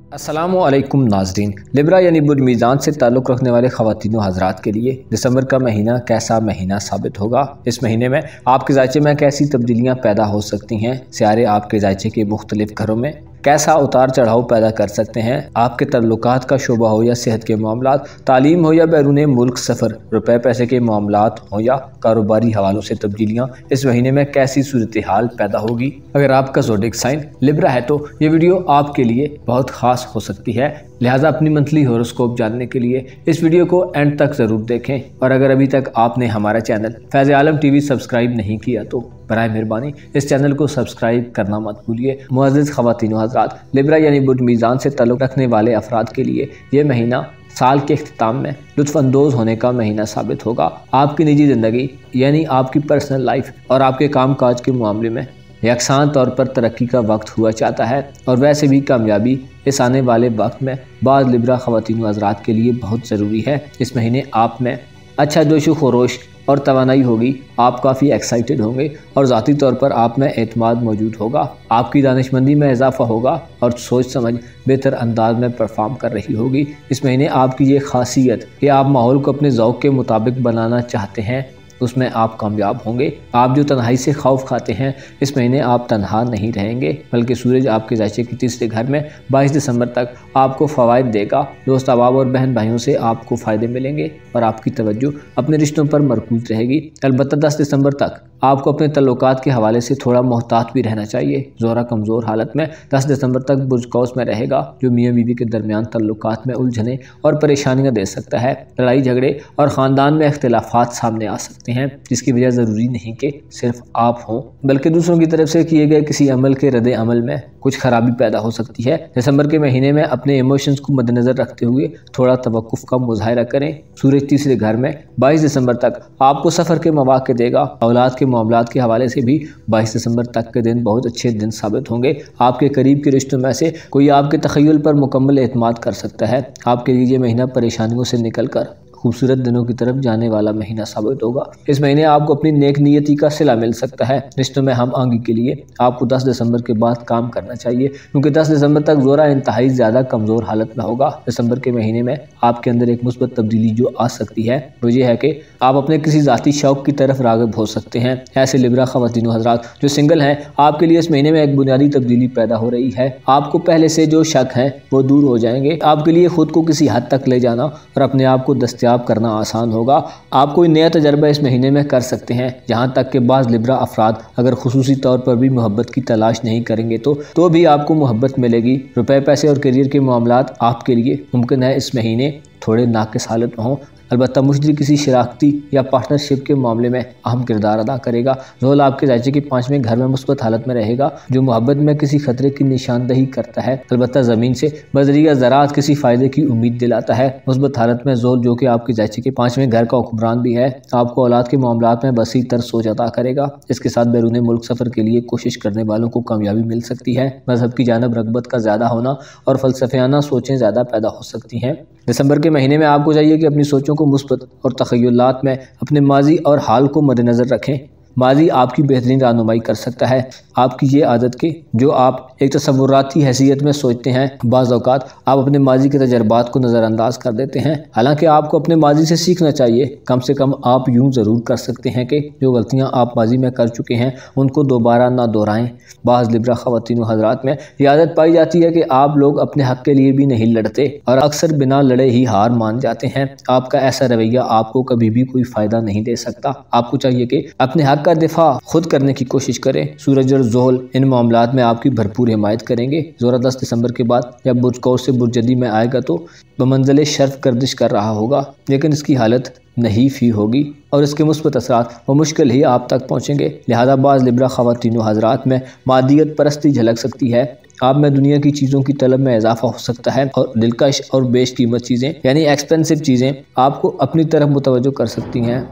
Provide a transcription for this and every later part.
अस्सलामुअलैकुम नाज़रीन। लिब्रा यानी बुर्ज मीज़ान से ताल्लुक़ रखने वाले ख़वातीन व हज़रात के लिए दिसंबर का महीना कैसा महीना साबित होगा। इस महीने में आपके ज़ायचे में कैसी तब्दीलियाँ पैदा हो सकती हैं। सियारे आपके ज़ायचे के मुख्तलिफ़ घरों में कैसा उतार चढ़ाव पैदा कर सकते हैं। आपके तल्लुकात का शोबा हो या सेहत के मामलात, तालीम हो या बैरून मुल्क सफ़र, रुपए पैसे के मामलात हो या कारोबारी हवालों से तब्दीलियाँ, इस महीने में कैसी सूरत हाल पैदा होगी। अगर आपका ज़ोडिक साइन लिब्रा है तो ये वीडियो आपके लिए बहुत ख़ास हो सकती है। लिहाजा अपनी मंथली हॉरोस्कोप जानने के लिए इस वीडियो को एंड तक ज़रूर देखें। और अगर अभी तक आपने हमारा चैनल फैज़ आलम टीवी सब्सक्राइब नहीं किया तो बराए मेहरबानी इस चैनल को सब्सक्राइब करना मत भूलिए। मुअज़्ज़िज़ ख़वातीन व हज़रात, लिब्रा यानी बुर्ज मीज़ान से ताल्लुक़ रखने वाले अफराद के लिए ये महीना साल के इख्तिताम में लुत्फ़अंदोज़ होने का महीना साबित होगा। आपकी निजी ज़िंदगी यानी आपकी पर्सनल लाइफ और आपके काम काज के मामले में यकसान तौर पर तरक्की का वक्त हुआ चाहता है। और वैसे भी कामयाबी इस आने वाले वक्त में बाज़ लिब्रा ख़वातीन व हज़रात के लिए बहुत ज़रूरी है। इस महीने आप में अच्छा जोश व खरोश और तवानाई होगी। आप काफ़ी एक्साइटेड होंगे और ज़ाती तौर पर आप में एतमाद मौजूद होगा। आपकी दानिशमंदी में इजाफा होगा और सोच समझ बेहतर अंदाज में परफॉर्म कर रही होगी। इस महीने आपकी ये खासियत कि आप माहौल को अपने ज़ौक़ के मुताबिक बनाना चाहते हैं, उसमें आप कामयाब होंगे। आप जो तन्हाई से खौफ खाते हैं, इस महीने आप तन्हा नहीं रहेंगे, बल्कि सूरज आपके ज़ायचे के तीसरे घर में 22 दिसंबर तक आपको फ़वाइद देगा। दोस्त अहबाब और बहन भाइयों से आपको फ़ायदे मिलेंगे और आपकी तवज्जो अपने रिश्तों पर मरकूज़ रहेगी। अलबत्ता 10 दिसंबर तक आपको अपने तल्लुकात के हवाले से थोड़ा मोहतात भी रहना चाहिए। ज़ोहरा कमज़ोर हालत में 10 दिसंबर तक बुर्ज कौस में रहेगा, जो मियाँ बीवी के दरमियान तल्लुकात में उलझने और परेशानियाँ दे सकता है। लड़ाई झगड़े और ख़ानदान में इख्तिलाफ़ात सामने आ सकते हैं, जिसकी वजह ज़रूरी नहीं कि सिर्फ आप हों, बल्कि दूसरों की तरफ से किए गए किसी अमल के रद्द अमल में कुछ खराबी पैदा हो सकती है। दिसंबर के महीने में अपने इमोशंस को मद्देनज़र रखते हुए थोड़ा तवक्कुफ़ का मुज़ाहिरा करें। सूरज तीसरे घर में 22 दिसंबर तक आपको सफ़र के मौक़े देगा। औलाद के मामलात के हवाले से भी 22 दिसंबर तक के दिन बहुत अच्छे दिन साबित होंगे। आपके करीब के रिश्तों में से कोई आपके तख़य्युल पर मुकम्मल एतमाद कर सकता है। आपके लिए ये महीना परेशानियों से निकल कर खूबसूरत दिनों की तरफ जाने वाला महीना साबित होगा। इस महीने आपको अपनी नेक नियति का सिला मिल सकता है। रिश्तों में हम आंगी के लिए आपको 10 दिसंबर के बाद काम करना चाहिए, क्योंकि 10 दिसंबर तक ज़ोरा इंतहाई ज़्यादा कमज़ोर हालत में होगा। दिसंबर के महीने में आपके अंदर एक मुस्बत तब्दीली जो आ सकती है वो ये है कि आप अपने किसी ज़ाती शौक़ की तरफ राग़िब हो सकते हैं। ऐसे लिब्रा ख़वातीन व हज़रात जो सिंगल हैं, आपके लिए इस महीने में एक बुनियादी तब्दीली पैदा हो रही है। आपको पहले से जो शक हैं वो दूर हो जाएंगे। आपके लिए ख़ुद को किसी हद तक ले जाना और अपने आप को दस्तयाब करना आसान होगा। आप कोई नया तजर्बा इस महीने में कर सकते हैं। यहाँ तक कि बाज़ लिब्रा अफराद अगर खुसूसी तौर पर भी मोहब्बत की तलाश नहीं करेंगे तो भी आपको मोहब्बत मिलेगी। रुपए पैसे और करियर के मामलात आपके लिए मुमकिन है इस महीने थोड़े नाक़िस हालत में हों। अलबत्ता मुश्तरी किसी शराकती या पार्टनरशिप के मामले में अहम किरदार अदा करेगा। ज़ोल आपके ज़ायचे के 5वें घर में मुस्बत हालत में रहेगा, जो मोहब्बत में किसी खतरे की निशानदही करता है। अलबत्ता ज़मीन से बज़रिया ज़राअत किसी फ़ायदे की उम्मीद दिलाता है। मुस्बत हालत में ज़ोल, जो कि आपके ज़ायचे के 5वें घर का हुक्मरान भी है, आपको औलाद के मामलात में वसी तर सोच अता करेगा। इसके साथ बैरून मुल्क सफ़र के लिए कोशिश करने वालों को कामयाबी मिल सकती है। मज़हब की जानब रग़बत का ज़्यादा होना और फ़लसफ़ियाना सोचें ज़्यादा पैदा हो सकती हैं। दिसंबर के महीने में आपको चाहिए कि अपनी सोचों को मुस्बत और तख़य्युलात में अपने माजी और हाल को मद्देनज़र रखें। माजी आपकी बेहतरीन रहनुमाई कर सकता है। आपकी ये आदत कि जो आप एक तसव्वुराती हैसियत में सोचते हैं, बाज़ औक़ात आप अपने माजी के तजर्बात को नज़रअंदाज कर देते हैं। हालांकि आपको अपने माजी से सीखना चाहिए। कम से कम आप यूँ ज़रूर कर सकते हैं कि जो गलतियाँ आप माजी में कर चुके हैं उनको दोबारा ना दोहराएँ। बाज़ लिब्रा ख़वातीन व हज़रात में यह आदत पाई जाती है कि आप लोग अपने हक़ के लिए भी नहीं लड़ते और अक्सर बिना लड़े ही हार मान जाते हैं। आपका ऐसा रवैया आपको कभी भी कोई फ़ायदा नहीं दे सकता। आपको चाहिए कि अपने हक़ का दिफा खुद करने की कोशिश करें। सूरज और ज़ोहल इन मामलात में आपकी भरपूर हिमायत करेंगे। ज़ोरा 10 दिसंबर के बाद जब बुर्ज कौस से बुर्ज जदी में आएगा तो बमंज़िल शर्फ गर्दिश कर रहा होगा, लेकिन इसकी हालत नहीं फी होगी और इसके मुस्बत असरात व मुश्किल ही आप तक पहुँचेंगे। लिहाजा बाज़ लिब्रा ख़वातीन व हज़रात में मादियत परस्ती झलक सकती है। आप में दुनिया की चीज़ों की तलब में इजाफा हो सकता है और दिलकश और बेशकीमत चीज़ें यानी एक्सपेंसिव चीज़ें आपको अपनी तरफ मुतवज्जो कर सकती हैं।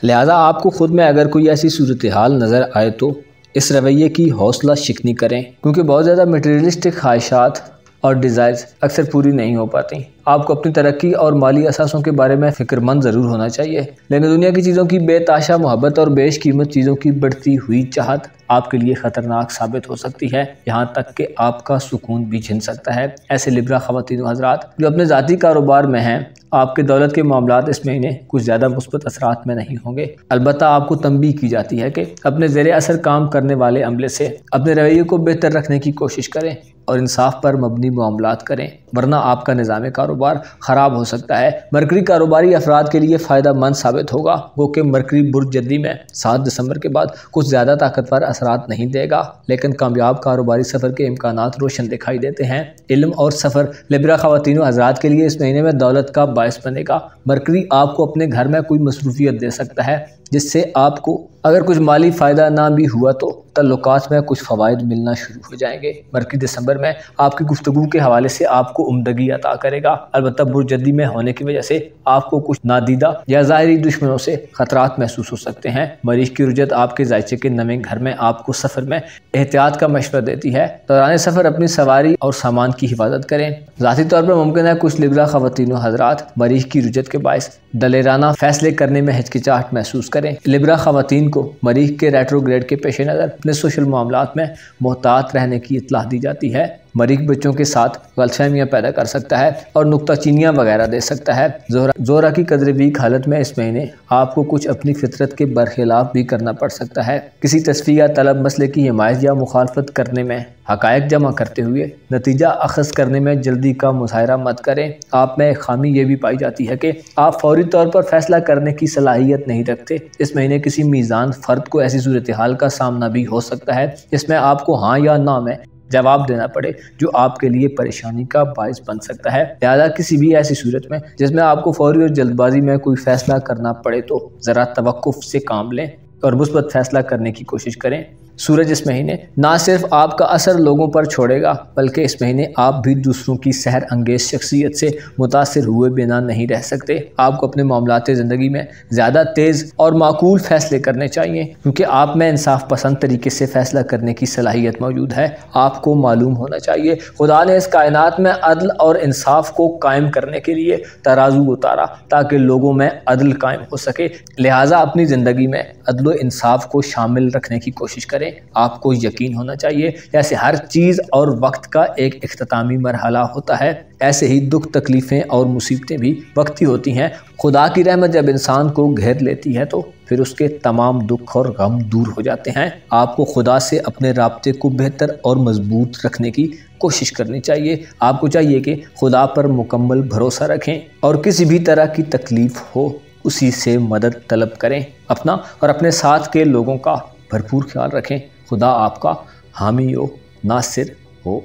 लिहाजा आपको ख़ुद में अगर कोई ऐसी सूरत हाल नज़र आए तो इस रवैये की हौसला शिकनी करें, क्योंकि बहुत ज़्यादा मटेरियलिस्टिक ख्वाहिशात और डिज़ायर्स अक्सर पूरी नहीं हो पाती। आपको अपनी तरक्की और माली असासों के बारे में फ़िक्रमंद ज़रूर होना चाहिए, लेकिन दुनिया की चीज़ों की बेताशा मोहब्बत और बेशकीमत चीज़ों की बढ़ती हुई चाहत आपके लिए खतरनाक साबित हो सकती है, यहाँ तक कि आपका सुकून भी छिन सकता है। ऐसे लिब्रा ख़वातीन व हज़रात जो अपने ज़ाती कारोबार में हैं, आपके दौलत के मामलात इस महीने कुछ ज़्यादा मुस्बत असरात में नहीं होंगे। अलबत्ता आपको तंबीह की जाती है कि अपने ज़ेरे असर काम करने वाले अमले से अपने रवैये को बेहतर रखने की कोशिश करें और इंसाफ पर मबनी मामलात करें, वरना आपका निज़ाम कारोबार ख़राब हो सकता है। मरकरी कारोबारी अफराद के लिए फ़ायदा मंद साबित होगा, वो कि मरकरी बुर्ज जद्दी में 7 दिसंबर के बाद कुछ ज़्यादा ताकतवर असरात नहीं देगा, लेकिन कामयाब कारोबारी सफ़र के इम्कानात रोशन दिखाई देते हैं। इल्म और सफ़र लिब्रा ख़वातीन व हज़रात के लिए इस महीने में दौलत का बायस बनेगा। मरकरी आपको अपने घर में कोई मसरूफियत दे सकता है जिससे आपको अगर कुछ माली फ़ायदा ना भी हुआ तो तल्लुकात में कुछ फ़वाइद मिलना शुरू हो जाएंगे। मरकरी दिसंबर में आपकी गुफ्तगू के हवाले से आपको उम्दगी अता करेगा। अलबत्ता बुर्ज जद्दी में होने की वजह से आपको कुछ नादीदा या ज़ाहिरी दुश्मनों से ख़तरात महसूस हो सकते हैं। मरीज़ की रुजत आपके जायचे के नमे घर में आपको सफ़र में एहतियात का मशवरा देती है। दौरान सफ़र अपनी सवारी और सामान की हिफाजत करें। ज़ाती तौर पर मुमकिन है कुछ लिब्रा ख़वातीन व हज़रात मरीज़ की रुजत के बायस दलेराना फ़ैसले करने में हिचकिचाहट महसूस करें। लिब्रा ख़वातीन को मरीज़ के रेट्रोग्रेड के पेश नज़र अपने सोशल मामलात में मोहतात रहने की इत्तला दी जाती है। मरीज़ बच्चों के साथ गलतफहमियाँ पैदा कर सकता है और नुक्ताचीनियाँ वगैरह दे सकता है। ज़ोहरा की कदर वीक हालत में इस महीने आपको कुछ अपनी फितरत के बरखिलाफ भी करना पड़ सकता है। किसी तस्फिया तलब मसले की हिमायत या मुखालफत करने में हक़ाइक़ जमा करते हुए नतीजा अखज़ करने में जल्दी का मुज़ाहिरा मत करें। आप में एक खामी ये भी पाई जाती है कि आप फौरी तौर पर फैसला करने की सलाहियत नहीं रखते। इस महीने किसी मीज़ान फ़र्द को ऐसी सूरत हाल का सामना भी हो सकता है जिसमें आपको हाँ या ना में जवाब देना पड़े जो आपके लिए परेशानी का बायस बन सकता है। लिहाजा किसी भी ऐसी सूरत में जिसमें आपको फौरी और जल्दबाजी में कोई फैसला करना पड़े तो ज़रा तवक्कुफ़ से काम लें और मुस्बत फैसला करने की कोशिश करें। सूरज इस महीने ना सिर्फ आपका असर लोगों पर छोड़ेगा बल्कि इस महीने आप भी दूसरों की सहर अंगेज शख्सियत से मुतासिर हुए बिना नहीं रह सकते। आपको अपने मामलात ज़िंदगी में ज़्यादा तेज़ और माकूल फ़ैसले करने चाहिए क्योंकि आप में इंसाफ पसंद तरीके से फ़ैसला करने की सलाहियत मौजूद है। आपको मालूम होना चाहिए खुदा ने इस कायनात में अदल और इंसाफ को कायम करने के लिए तराजू उतारा ताकि लोगों में अदल कायम हो सके। लिहाजा अपनी ज़िंदगी में अदल व इंसाफ को शामिल रखने की कोशिश करें। आपको यकीन होना चाहिए जैसे हर चीज़ और वक्त का एक इख्तितामी मरहला होता है, ऐसे ही दुख तकलीफ़ें और मुसीबतें भी वक्ती होती हैं। खुदा की रहमत जब इंसान को घेर लेती है तो फिर उसके तमाम दुख और गम दूर हो जाते हैं। आपको खुदा से अपने राब्ते को बेहतर और मजबूत रखने की कोशिश करनी चाहिए। आपको चाहिए कि खुदा पर मुकम्मल भरोसा रखें और किसी भी तरह की तकलीफ़ हो उसी से मदद तलब करें। अपना और अपने साथ के लोगों का भरपूर ख्याल रखें। खुदा आपका हामी हो, नासिर हो।